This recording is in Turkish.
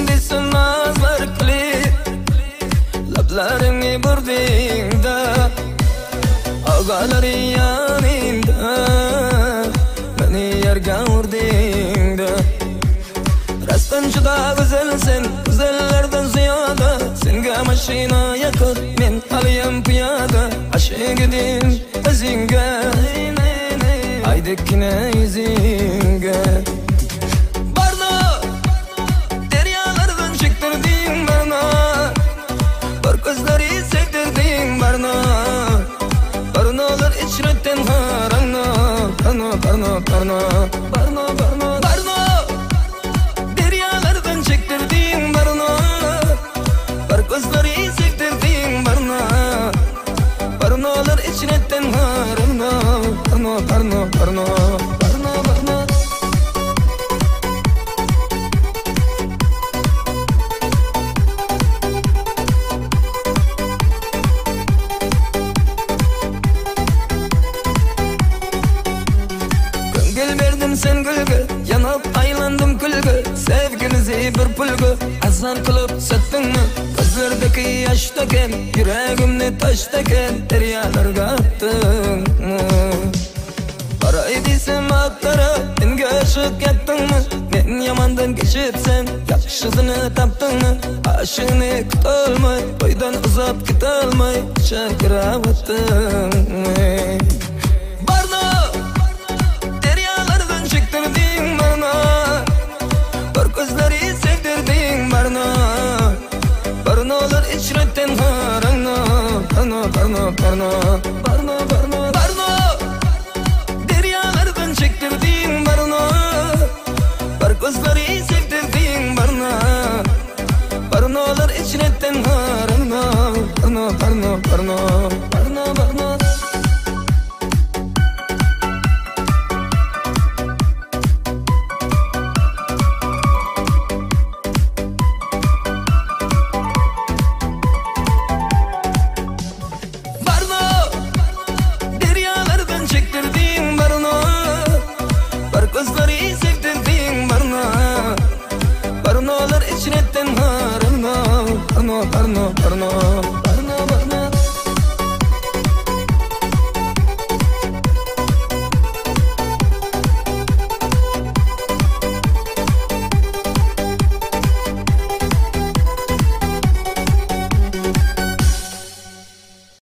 desin nazlar kili lablarini burdingda ağaları yanında beni yerga urdingda rastdan juda güzelsin güzellerden ziyada senga maşina yakır men alayım piyada aşık edin özünge aydekine yüzünge barna deryalardan çektirdin barna bar gözleri sevdirdin barna barnalar içretten harana barna deryalardan çektirdin barna bar gözleri sevdirdin barna barnalar içretten harana barna Gül verdim sen gülgü, yanıp aylandım külgü sevginizi bir pulgu, azar kılıp sattın mı? Gözlerdeki yaştaken, yüreğimni taştaken deryalarga attın mı? Parayı desem aklara, menga aşık yattın mı? Men yamandan geçipsen, yakşısını taptın mı? Aşığını kutulmay, boydan uzap gitolmay çakırap attın mı? Çektirdin barna bar gözleri sevdirdin barna barnalar içretten harana barna deryalardan çektirdin barna bar gözleri sevdirdin barna barnalar içretten harana barna çektirdin barna bar gözleri sevdirdin barna barnalar içretten harana